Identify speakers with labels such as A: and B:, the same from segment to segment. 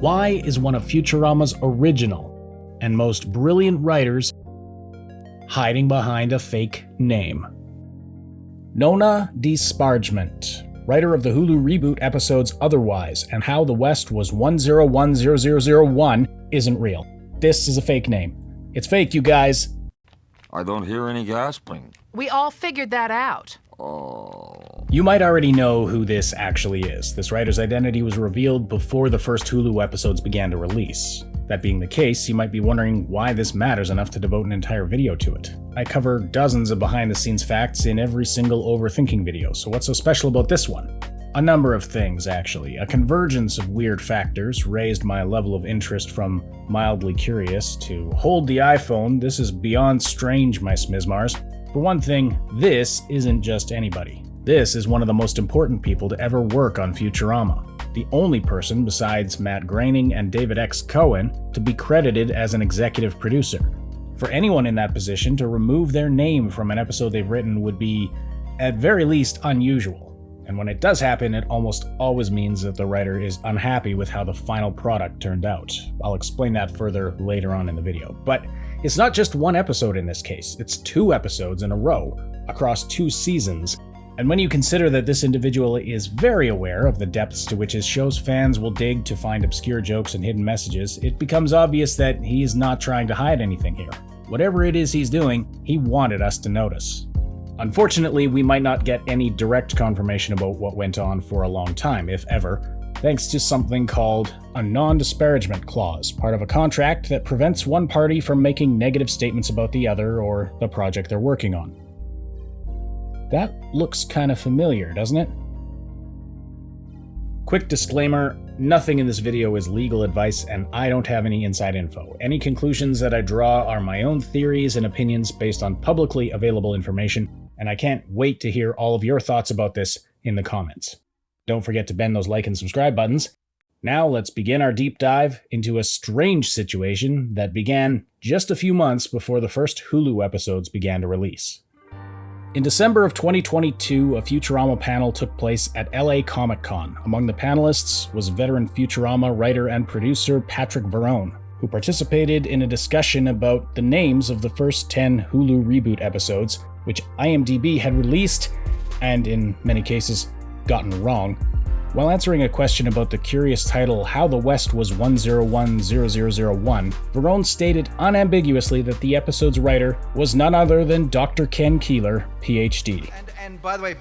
A: Why is one of Futurama's original and most brilliant writers hiding behind a fake name? Nona di Spargement, writer of the Hulu reboot episodes Otherwise and How the West Was 1010001, isn't real. This is a fake name. It's fake, you guys.
B: I don't hear any gasping.
C: We all figured that out.
B: Oh.
A: You might already know who this actually is. This writer's identity was revealed before the first Hulu episodes began to release. That being the case, you might be wondering why this matters enough to devote an entire video to it. I cover dozens of behind-the-scenes facts in every single overthinking video, so what's so special about this one? A number of things, actually. A convergence of weird factors raised my level of interest from mildly curious to hold the iPhone, this is beyond strange, my smizmars. For one thing, this isn't just anybody. This is one of the most important people to ever work on Futurama. The only person besides Matt Groening and David X. Cohen to be credited as an executive producer. For anyone in that position to remove their name from an episode they've written would be, at very least, unusual. And when it does happen, it almost always means that the writer is unhappy with how the final product turned out. I'll explain that further later on in the video. But it's not just one episode in this case, it's 2 episodes in a row, across 2 seasons. And when you consider that this individual is very aware of the depths to which his show's fans will dig to find obscure jokes and hidden messages, it becomes obvious that he is not trying to hide anything here. Whatever it is he's doing, he wanted us to notice. Unfortunately, we might not get any direct confirmation about what went on for a long time, if ever, thanks to something called a non-disparagement clause, part of a contract that prevents one party from making negative statements about the other or the project they're working on. That looks kind of familiar, doesn't it? Quick disclaimer, nothing in this video is legal advice and I don't have any inside info. Any conclusions that I draw are my own theories and opinions based on publicly available information, and I can't wait to hear all of your thoughts about this in the comments. Don't forget to bend those like and subscribe buttons. Now let's begin our deep dive into a strange situation that began just a few months before the first Hulu episodes began to release. In December of 2022, a Futurama panel took place at LA Comic-Con. Among the panelists was veteran Futurama writer and producer Patrick Verone, who participated in a discussion about the names of the first 10 Hulu reboot episodes, which IMDb had released, and in many cases, gotten wrong. While answering a question about the curious title How the West Was 1010001, Verone stated unambiguously that the episode's writer was none other than Dr. Ken Keeler, PhD.
D: And by the way,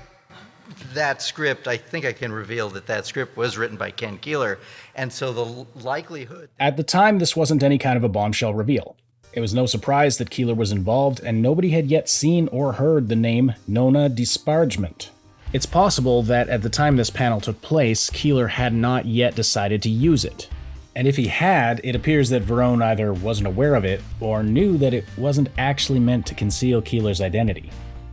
D: that script, I think I can reveal that script was written by Ken Keeler, and so the likelihood...
A: At the time, this wasn't any kind of a bombshell reveal. It was no surprise that Keeler was involved, and nobody had yet seen or heard the name Nona di Spargement. It's possible that at the time this panel took place, Keeler had not yet decided to use it. And if he had, it appears that Verone either wasn't aware of it, or knew that it wasn't actually meant to conceal Keeler's identity.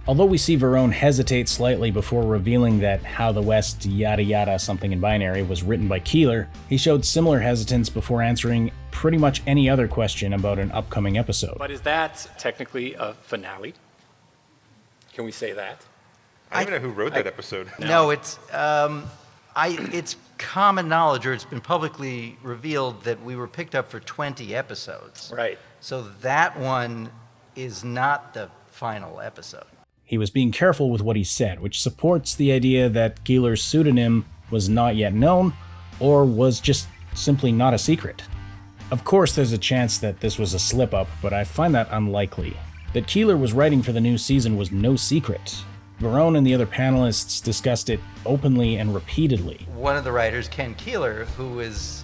A: Although we see Verone hesitate slightly before revealing that How the West yada yada something in binary was written by Keeler, he showed similar hesitance before answering pretty much any other question about an upcoming episode.
E: But is that technically a finale? Can we say that?
F: I don't even know who wrote that episode.
D: No, it's common knowledge, or it's been publicly revealed, that we were picked up for 20 episodes.
E: Right.
D: So that one is not the final episode.
A: He was being careful with what he said, which supports the idea that Keeler's pseudonym was not yet known, or was just simply not a secret. Of course, there's a chance that this was a slip-up, but I find that unlikely. That Keeler was writing for the new season was no secret. Verone and the other panelists discussed it openly and repeatedly.
D: One of the writers, Ken Keeler, who is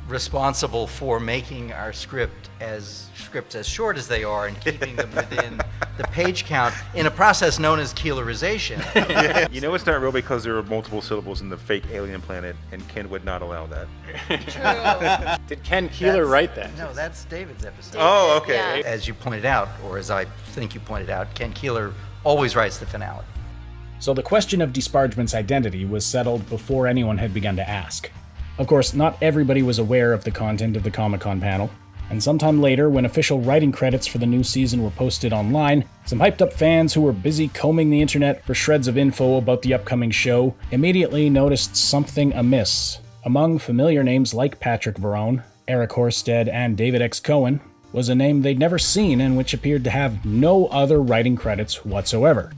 D: responsible for making our scripts as short as they are and keeping them within the page count in a process known as Keelerization.
F: Yeah. You know it's not real because there are multiple syllables in the fake alien planet, and Ken would not allow that.
D: True.
E: Did Ken Keeler write that?
D: No, that's David's episode.
F: Oh, okay.
D: Yeah. As you pointed out, or as I think you pointed out, Ken Keeler always writes the finale.
A: So the question of Dispargement's identity was settled before anyone had begun to ask. Of course, not everybody was aware of the content of the Comic-Con panel, and sometime later, when official writing credits for the new season were posted online, some hyped-up fans who were busy combing the internet for shreds of info about the upcoming show immediately noticed something amiss. Among familiar names like Patrick Verone, Eric Horsted, and David X. Cohen was a name they'd never seen and which appeared to have no other writing credits whatsoever.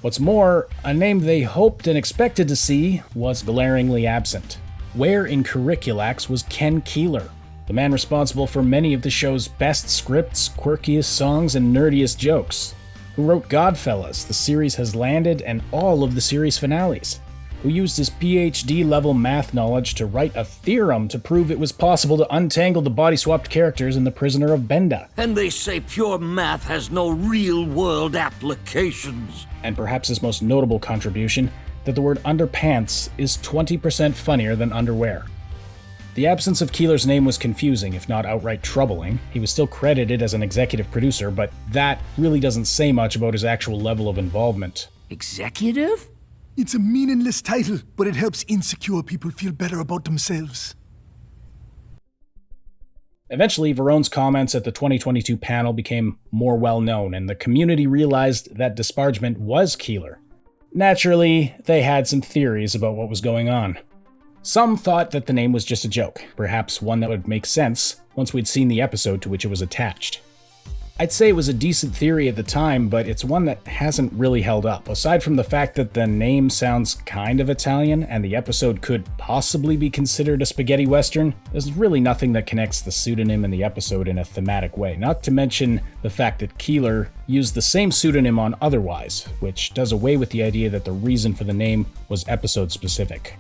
A: What's more, a name they hoped and expected to see was glaringly absent. Where in Curriculax was Ken Keeler, the man responsible for many of the show's best scripts, quirkiest songs, and nerdiest jokes? Who wrote Godfellas, the series has landed, and all of the series finales? Who used his PhD-level math knowledge to write a theorem to prove it was possible to untangle the body-swapped characters in The Prisoner of Benda?
G: And they say pure math has no real-world applications.
A: And perhaps his most notable contribution, that the word underpants is 20% funnier than underwear. The absence of Keeler's name was confusing, if not outright troubling. He was still credited as an executive producer, but that really doesn't say much about his actual level of involvement.
G: Executive?
H: It's a meaningless title, but it helps insecure people feel better about themselves.
A: Eventually, Verone's comments at the 2022 panel became more well-known, and the community realized that Dispargement was Keeler. Naturally, they had some theories about what was going on. Some thought that the name was just a joke, perhaps one that would make sense once we'd seen the episode to which it was attached. I'd say it was a decent theory at the time, but it's one that hasn't really held up. Aside from the fact that the name sounds kind of Italian, and the episode could possibly be considered a spaghetti western, there's really nothing that connects the pseudonym and the episode in a thematic way, not to mention the fact that Keeler used the same pseudonym on Otherwise, which does away with the idea that the reason for the name was episode-specific.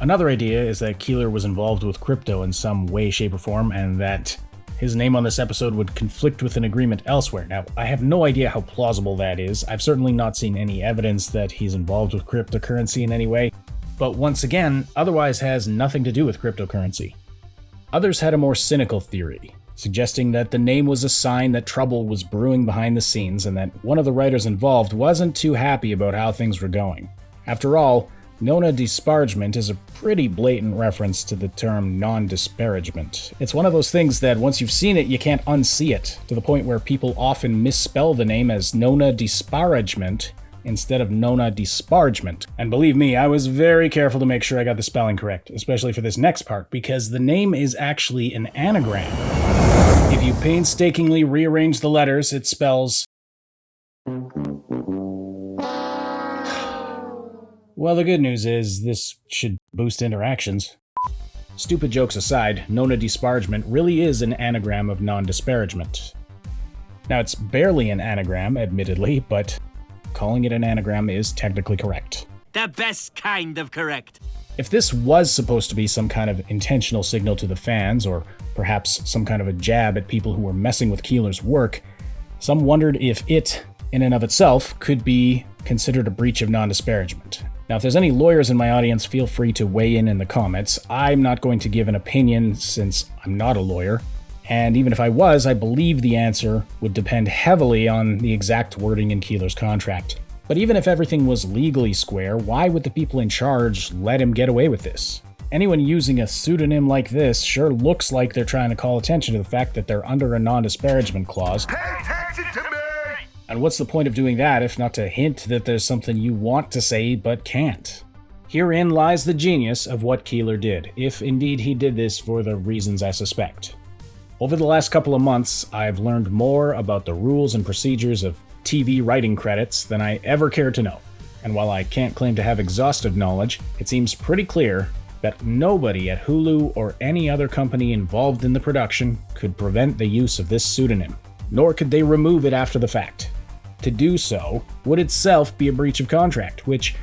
A: Another idea is that Keeler was involved with crypto in some way, shape, or form, and that his name on this episode would conflict with an agreement elsewhere. Now, I have no idea how plausible that is. I've certainly not seen any evidence that he's involved with cryptocurrency in any way. But once again, Otherwise has nothing to do with cryptocurrency. Others had a more cynical theory, suggesting that the name was a sign that trouble was brewing behind the scenes and that one of the writers involved wasn't too happy about how things were going. After all, Nona di Spargement is a pretty blatant reference to the term non-disparagement. It's one of those things that once you've seen it, you can't unsee it, to the point where people often misspell the name as Nona di Spargement instead of Nona di Spargement. And believe me, I was very careful to make sure I got the spelling correct, especially for this next part, because the name is actually an anagram. If you painstakingly rearrange the letters, it spells... Well, the good news is this should boost interactions. Stupid jokes aside, Nona di Spargement really is an anagram of non-disparagement. Now, it's barely an anagram, admittedly, but calling it an anagram is technically correct.
G: The best kind of correct.
A: If this was supposed to be some kind of intentional signal to the fans, or perhaps some kind of a jab at people who were messing with Keeler's work, some wondered if it, in and of itself, could be considered a breach of non-disparagement. Now, if there's any lawyers in my audience, feel free to weigh in the comments. I'm not going to give an opinion since I'm not a lawyer, and even if I was, I believe the answer would depend heavily on the exact wording in Keeler's contract. But even if everything was legally square, why would the people in charge let him get away with this? Anyone using a pseudonym like this sure looks like they're trying to call attention to the fact that they're under a non-disparagement clause.
H: Pay attention to me!
A: And what's the point of doing that if not to hint that there's something you want to say but can't? Herein lies the genius of what Keeler did, if indeed he did this for the reasons I suspect. Over the last couple of months, I've learned more about the rules and procedures of TV writing credits than I ever cared to know. And while I can't claim to have exhaustive knowledge, it seems pretty clear that nobody at Hulu or any other company involved in the production could prevent the use of this pseudonym, nor could they remove it after the fact. To do so would itself be a breach of contract, which,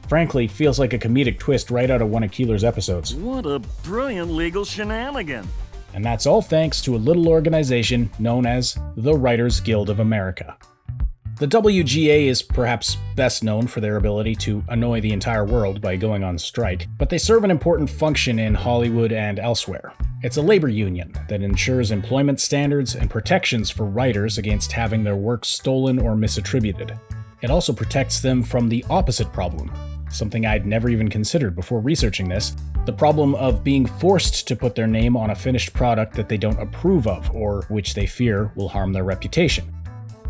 A: frankly, feels like a comedic twist right out of one of Keeler's episodes.
G: What a brilliant legal shenanigan.
A: And that's all thanks to a little organization known as the Writers Guild of America. The WGA is perhaps best known for their ability to annoy the entire world by going on strike, but they serve an important function in Hollywood and elsewhere. It's a labor union that ensures employment standards and protections for writers against having their work stolen or misattributed. It also protects them from the opposite problem, something I'd never even considered before researching this, the problem of being forced to put their name on a finished product that they don't approve of or which they fear will harm their reputation.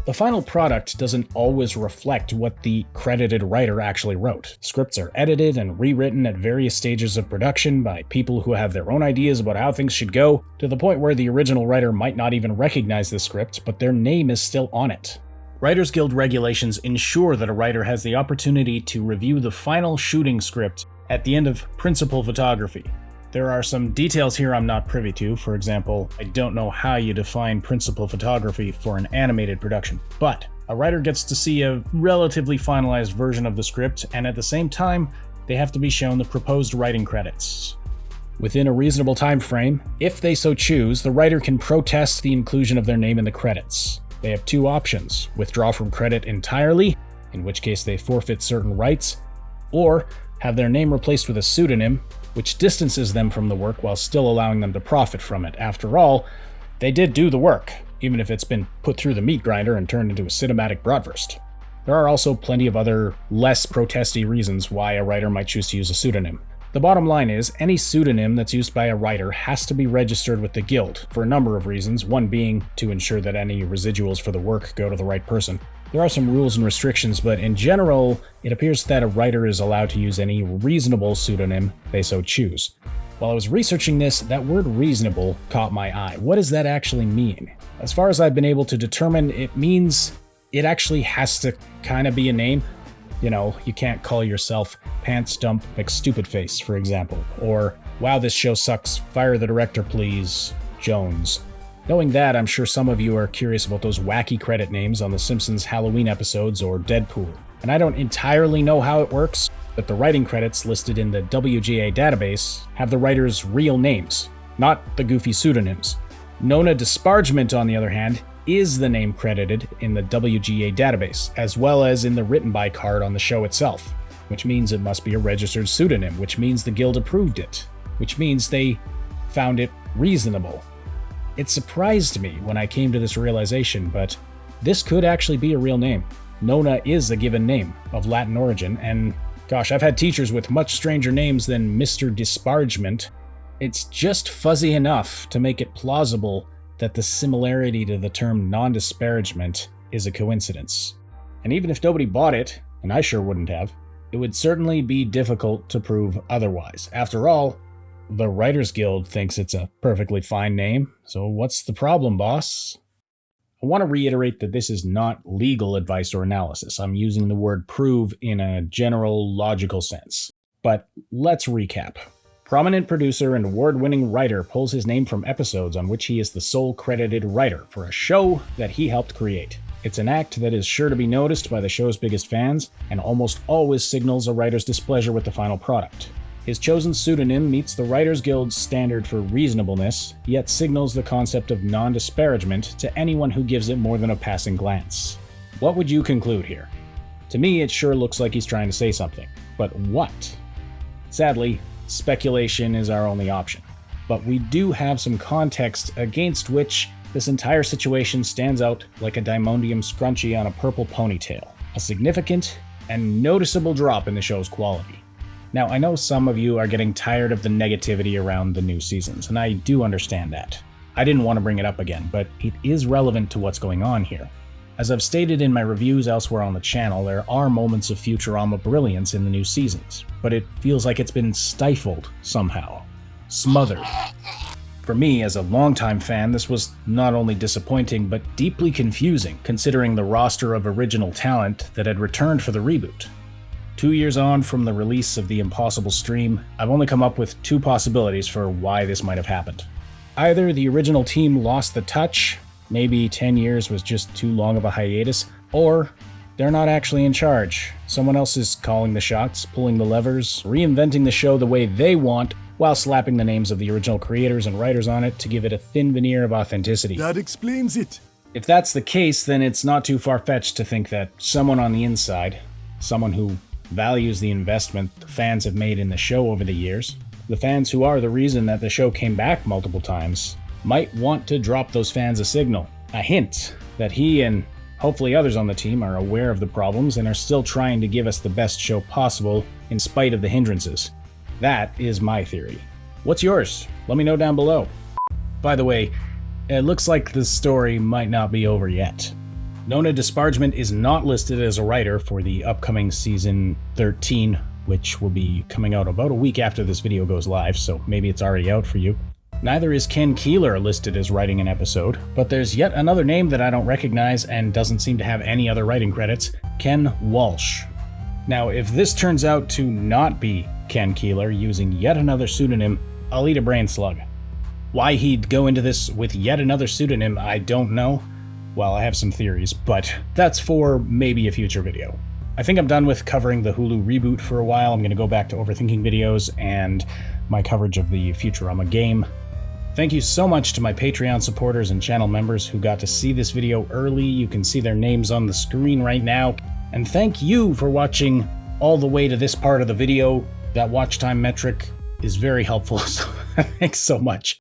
A: The final product doesn't always reflect what the credited writer actually wrote. Scripts are edited and rewritten at various stages of production by people who have their own ideas about how things should go, to the point where the original writer might not even recognize the script, but their name is still on it. Writers Guild regulations ensure that a writer has the opportunity to review the final shooting script at the end of principal photography. There are some details here I'm not privy to. For example, I don't know how you define principal photography for an animated production, but a writer gets to see a relatively finalized version of the script, and at the same time, they have to be shown the proposed writing credits. Within a reasonable time frame, if they so choose, the writer can protest the inclusion of their name in the credits. They have two options: withdraw from credit entirely, in which case they forfeit certain rights, or have their name replaced with a pseudonym, which distances them from the work while still allowing them to profit from it. After all, they did do the work, even if it's been put through the meat grinder and turned into a cinematic bratwurst. There are also plenty of other, less protesty reasons why a writer might choose to use a pseudonym. The bottom line is, any pseudonym that's used by a writer has to be registered with the Guild, for a number of reasons, one being to ensure that any residuals for the work go to the right person. There are some rules and restrictions, but in general, it appears that a writer is allowed to use any reasonable pseudonym they so choose. While I was researching this, that word reasonable caught my eye. What does that actually mean? As far as I've been able to determine, it means it actually has to kind of be a name. You know, you can't call yourself Pants Dump McStupidface, for example, or wow, this show sucks, fire the director please, Jones. Knowing that, I'm sure some of you are curious about those wacky credit names on The Simpsons Halloween episodes or Deadpool. And I don't entirely know how it works, but the writing credits listed in the WGA database have the writers' real names, not the goofy pseudonyms. Nona di Spargement, on the other hand, is the name credited in the WGA database, as well as in the written by card on the show itself, which means it must be a registered pseudonym, which means the Guild approved it, which means they found it reasonable. It surprised me when I came to this realization, but this could actually be a real name. Nona is a given name of Latin origin, and gosh, I've had teachers with much stranger names than Mr. Dispargement. It's just fuzzy enough to make it plausible that the similarity to the term non-disparagement is a coincidence. And even if nobody bought it, and I sure wouldn't have, it would certainly be difficult to prove otherwise. After all, the Writers Guild thinks it's a perfectly fine name, so what's the problem, boss? I want to reiterate that this is not legal advice or analysis. I'm using the word prove in a general, logical sense. But let's recap. Prominent producer and award-winning writer pulls his name from episodes on which he is the sole credited writer for a show that he helped create. It's an act that is sure to be noticed by the show's biggest fans, and almost always signals a writer's displeasure with the final product. His chosen pseudonym meets the Writers Guild's standard for reasonableness, yet signals the concept of non-disparagement to anyone who gives it more than a passing glance. What would you conclude here? To me, it sure looks like he's trying to say something. But what? Sadly, speculation is our only option. But we do have some context against which this entire situation stands out like a diamondium scrunchie on a purple ponytail. A significant and noticeable drop in the show's quality. Now, I know some of you are getting tired of the negativity around the new seasons, and I do understand that. I didn't want to bring it up again, but it is relevant to what's going on here. As I've stated in my reviews elsewhere on the channel, there are moments of Futurama brilliance in the new seasons, but it feels like it's been stifled somehow. Smothered. For me, as a longtime fan, this was not only disappointing, but deeply confusing, considering the roster of original talent that had returned for the reboot. 2 years on from the release of the Impossible stream, I've only come up with two possibilities for why this might have happened. Either the original team lost the touch, maybe 10 years was just too long of a hiatus, or they're not actually in charge. Someone else is calling the shots, pulling the levers, reinventing the show the way they want, while slapping the names of the original creators and writers on it to give it a thin veneer of authenticity.
H: That explains it.
A: If that's the case, then it's not too far-fetched to think that someone on the inside, someone who values the investment the fans have made in the show over the years, the fans who are the reason that the show came back multiple times, might want to drop those fans a signal, a hint that he and hopefully others on the team are aware of the problems and are still trying to give us the best show possible in spite of the hindrances. That is my theory. What's yours? Let me know down below. By the way, it looks like the story might not be over yet. Nona di Spargement is not listed as a writer for the upcoming season 13, which will be coming out about a week after this video goes live, so maybe it's already out for you. Neither is Ken Keeler listed as writing an episode, but there's yet another name that I don't recognize and doesn't seem to have any other writing credits, Ken Walsh. Now, if this turns out to not be Ken Keeler using yet another pseudonym, I'll eat a brain slug. Why he'd go into this with yet another pseudonym, I don't know. Well, I have some theories, but that's for maybe a future video. I think I'm done with covering the Hulu reboot for a while. I'm going to go back to overthinking videos and my coverage of the Futurama game. Thank you so much to my Patreon supporters and channel members who got to see this video early. You can see their names on the screen right now. And thank you for watching all the way to this part of the video. That watch time metric is very helpful, so thanks so much.